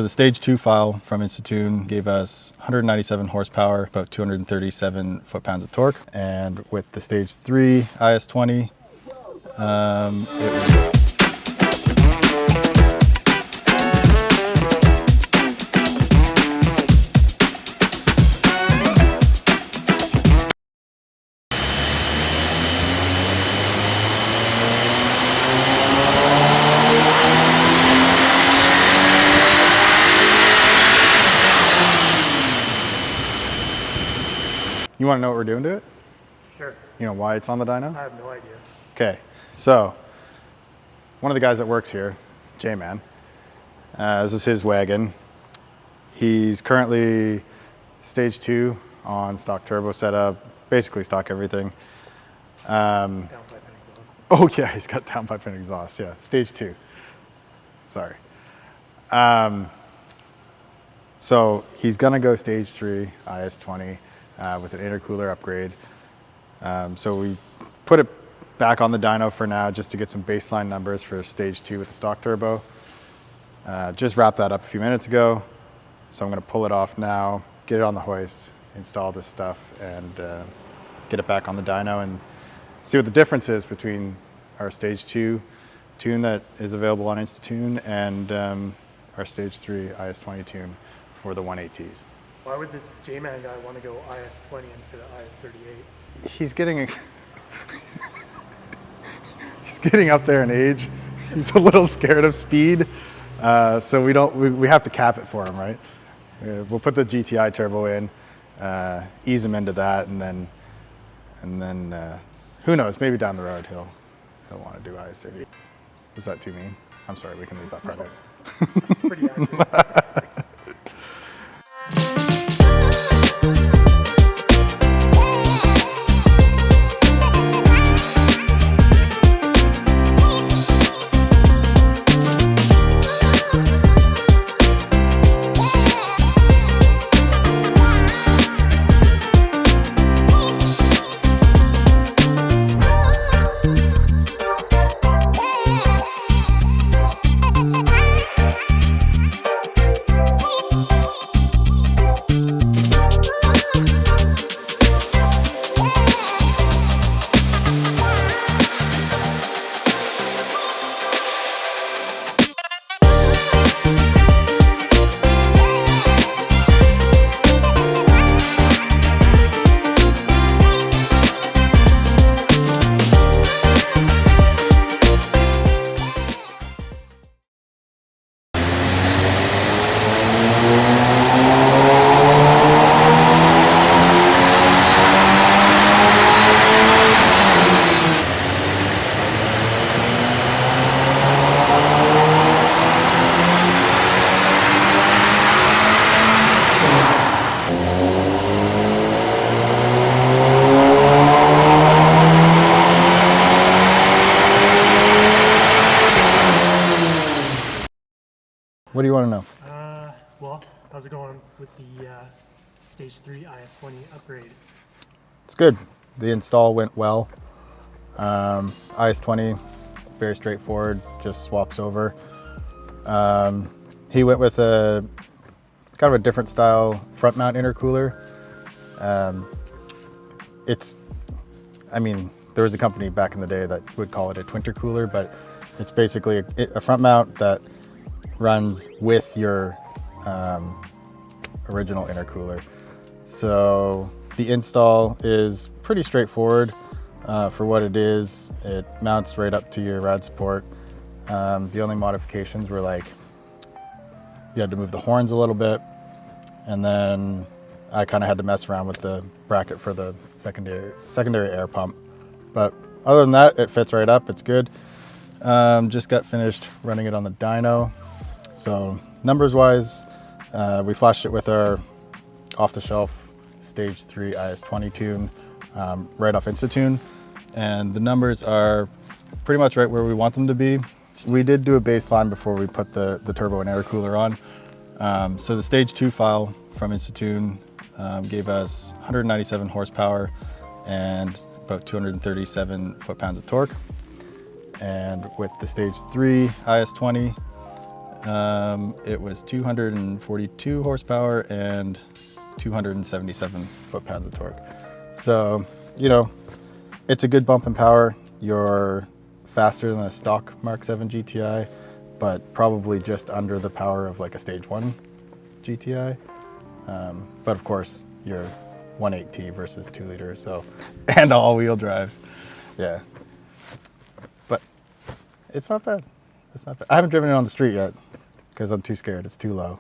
the stage 2 file from InstaTune gave us 197 horsepower, about 237 foot-pounds of torque. And with the stage 3 IS20, it was You want to know what we're doing to it? Sure. You know why it's on the dyno? I have no idea. Okay, so one of the guys that works here, JMan, this is his wagon. He's currently stage 2 on stock turbo setup, basically stock everything. Downpipe and exhaust. Oh yeah, he's got downpipe and exhaust, yeah, stage 2. Sorry. So he's gonna go stage 3 IS20 with an intercooler upgrade. So we put it back on the dyno for now just to get some baseline numbers for stage 2 with the stock turbo. Just wrapped that up a few minutes ago. So I'm gonna pull it off now, get it on the hoist, install this stuff, and get it back on the dyno and see what the difference is between our stage 2 tune that is available on InstaTune and our stage 3 IS20 tune for the 180s. Why would this JMan guy want to go IS20 instead of IS38? He's getting he's getting up there in age. He's a little scared of speed, so we have to cap it for him, right? We'll put the GTI turbo in, ease him into that, and then who knows? Maybe down the road he'll want to do IS30. Was that too mean? I'm sorry. We can leave that part out. It's pretty accurate. What do you want to know? Well, how's it going with the stage 3 IS20 upgrade? It's good. The install went well. IS20, very straightforward, just swaps over. He went with a kind of a different style front mount intercooler. I mean, there was a company back in the day that would call it a Twintercooler, but it's basically a front mount that runs with your original intercooler. So the install is pretty straightforward for what it is. It mounts right up to your rad support. The only modifications were like, you had to move the horns a little bit, and then I kind of had to mess around with the bracket for the secondary air pump. But other than that, it fits right up, it's good. Just got finished running it on the dyno. So numbers wise, we flashed it with our off-the-shelf stage 3 IS20 tune right off InstaTune, and the numbers are pretty much right where we want them to be. We did do a baseline before we put the turbo and intercooler on. So the stage 2 file from InstaTune gave us 197 horsepower and about 237 foot-pounds of torque. And with the stage 3 IS20, It was 242 horsepower and 277 foot-pounds of torque. So, you know, it's a good bump in power. You're faster than a stock Mark 7 GTI, but probably just under the power of like a Stage 1 GTI. But of course, you're 1.8T versus 2 liter, so, and all-wheel drive. Yeah. But it's not bad. It's not bad. I haven't driven it on the street yet because I'm too scared. It's too low.